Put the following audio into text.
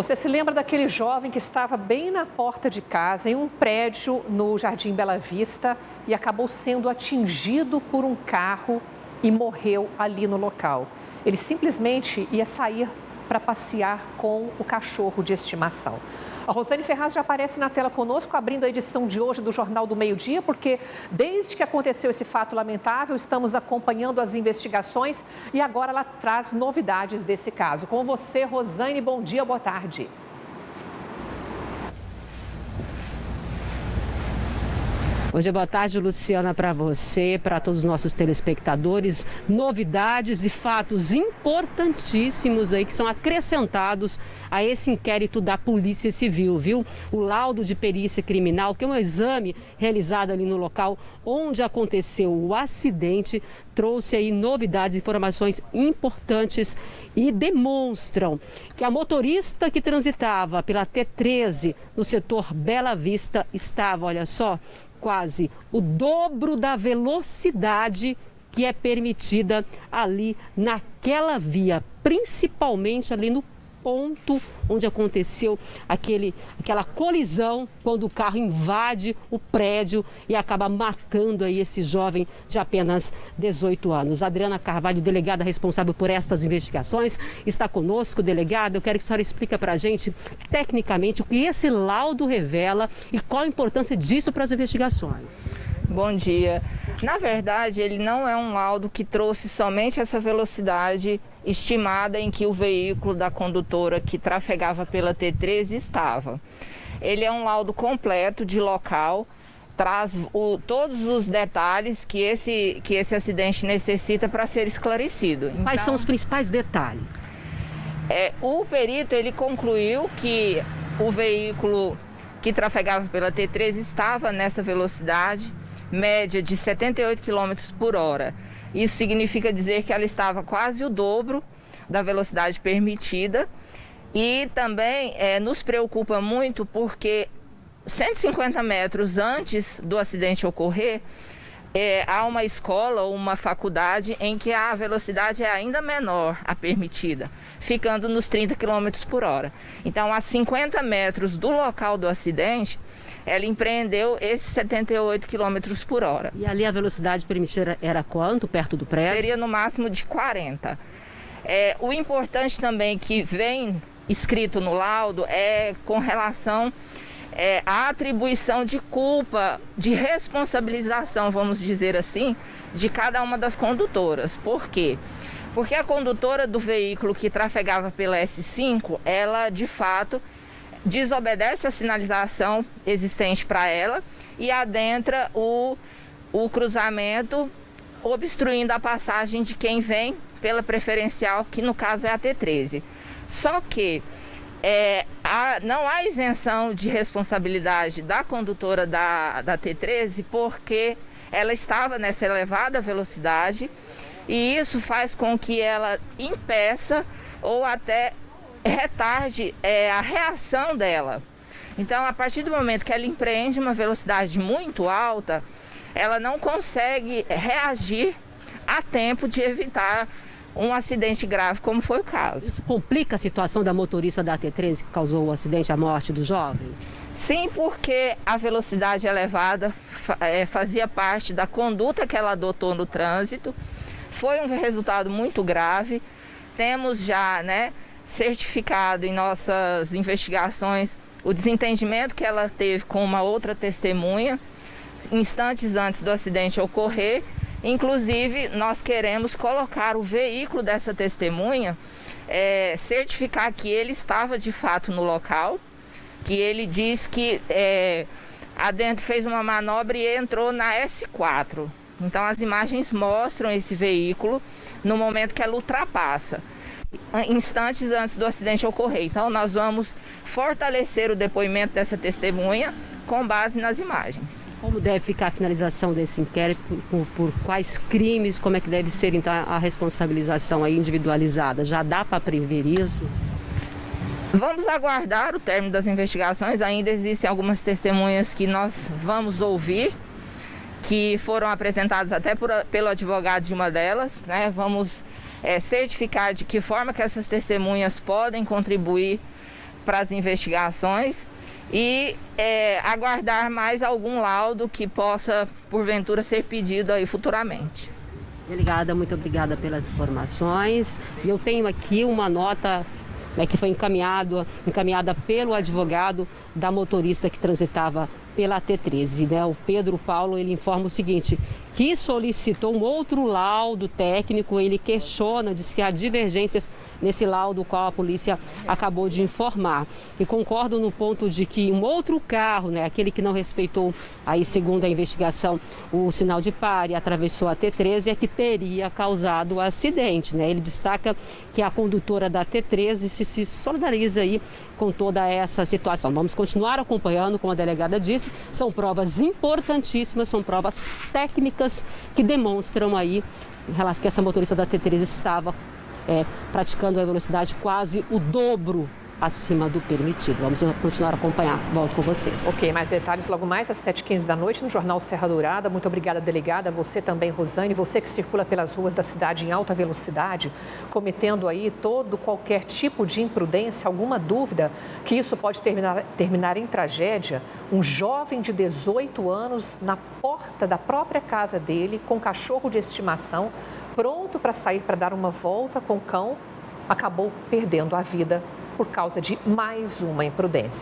Você se lembra daquele jovem que estava bem na porta de casa, em um prédio no Jardim Bela Vista, e acabou sendo atingido por um carro e morreu ali no local. Ele simplesmente ia sair para passear com o cachorro de estimação. A Rosane Ferraz já aparece na tela conosco, abrindo a edição de hoje do Jornal do Meio-Dia, porque desde que aconteceu esse fato lamentável, estamos acompanhando as investigações e agora ela traz novidades desse caso. Com você, Rosane, bom dia, boa tarde. Bom dia, boa tarde, Luciana, para você, para todos os nossos telespectadores. Novidades e fatos importantíssimos aí que são acrescentados a esse inquérito da Polícia Civil, viu? O laudo de perícia criminal, que é um exame realizado ali no local onde aconteceu o acidente, trouxe aí novidades, informações importantes e demonstram que a motorista que transitava pela T13 no setor Bela Vista estava, olha só, quase o dobro da velocidade que é permitida ali naquela via, principalmente ali no ponto onde aconteceu aquela colisão, quando o carro invade o prédio e acaba matando aí esse jovem de apenas 18 anos. Adriana Carvalho, delegada responsável por estas investigações, está conosco. Delegada, eu quero que a senhora explique para a gente, tecnicamente, o que esse laudo revela e qual a importância disso para as investigações. Bom dia. Na verdade, ele não é um laudo que trouxe somente essa velocidade estimada em que o veículo da condutora que trafegava pela T13 estava. Ele é um laudo completo de local, traz todos os detalhes que esse acidente necessita para ser esclarecido. Então, quais são os principais detalhes? O perito ele concluiu que o veículo que trafegava pela T13 estava nessa velocidade média de 78 km por hora. Isso significa dizer que ela estava quase o dobro da velocidade permitida e também nos preocupa muito porque 150 metros antes do acidente ocorrer, há uma escola ou uma faculdade em que a velocidade é ainda menor a permitida, ficando nos 30 km por hora. Então, a 50 metros do local do acidente, ela empreendeu esses 78 km por hora. E ali a velocidade permitida era quanto, perto do prédio? Seria no máximo de 40. O importante também que vem escrito no laudo é com relação à atribuição de culpa, de responsabilização, vamos dizer assim, de cada uma das condutoras. Por quê? Porque a condutora do veículo que trafegava pela S5, ela de fato desobedece a sinalização existente para ela e adentra o cruzamento, obstruindo a passagem de quem vem pela preferencial, que no caso é a T13. Só que não há isenção de responsabilidade da condutora da T13 porque ela estava nessa elevada velocidade e isso faz com que ela impeça ou até retarde a reação dela. Então, a partir do momento que ela empreende uma velocidade muito alta, ela não consegue reagir a tempo de evitar um acidente grave, como foi o caso. Isso complica a situação da motorista da T13 que causou o acidente, a morte do jovem? Sim, porque a velocidade elevada fazia parte da conduta que ela adotou no trânsito. Foi um resultado muito grave. Temos já, certificado em nossas investigações o desentendimento que ela teve com uma outra testemunha instantes antes do acidente ocorrer. Inclusive, nós queremos colocar o veículo dessa testemunha, certificar que ele estava de fato no local, que ele diz que adentro fez uma manobra e entrou na S4. Então, as imagens mostram esse veículo no momento que ela ultrapassa, instantes antes do acidente ocorrer. Então, nós vamos fortalecer o depoimento dessa testemunha com base nas imagens. Como deve ficar a finalização desse inquérito, por quais crimes, como é que deve ser então a responsabilização aí individualizada? Já dá para prever isso? Vamos aguardar o término das investigações. Ainda existem algumas testemunhas que nós vamos ouvir, que foram apresentadas até pelo advogado de uma delas, Vamos certificar de que forma que essas testemunhas podem contribuir para as investigações e aguardar mais algum laudo que possa, porventura, ser pedido aí futuramente. Delegada, muito obrigada pelas informações. E eu tenho aqui uma nota que foi encaminhada pelo advogado da motorista que transitava pela T13, O Pedro Paulo, ele informa o seguinte, que solicitou um outro laudo técnico, ele questiona, diz que há divergências nesse laudo, qual a polícia acabou de informar. E concordo no ponto de que um outro carro, aquele que não respeitou, aí segundo a investigação, o sinal de pare, atravessou a T13, é que teria causado o acidente, Ele destaca que a condutora da T13 se solidariza aí com toda essa situação. Vamos continuar acompanhando, como a delegada disse, são provas importantíssimas, são provas técnicas que demonstram aí que essa motorista da T13 estava praticando a velocidade quase o dobro acima do permitido. Vamos continuar a acompanhar. Volto com vocês. Ok, mais detalhes logo mais às 7h15 da noite no Jornal Serra Dourada. Muito obrigada, delegada. Você também, Rosane, você que circula pelas ruas da cidade em alta velocidade, cometendo aí qualquer tipo de imprudência, alguma dúvida que isso pode terminar em tragédia. Um jovem de 18 anos na porta da própria casa dele, com cachorro de estimação, pronto para sair para dar uma volta com o cão, acabou perdendo a vida por causa de mais uma imprudência.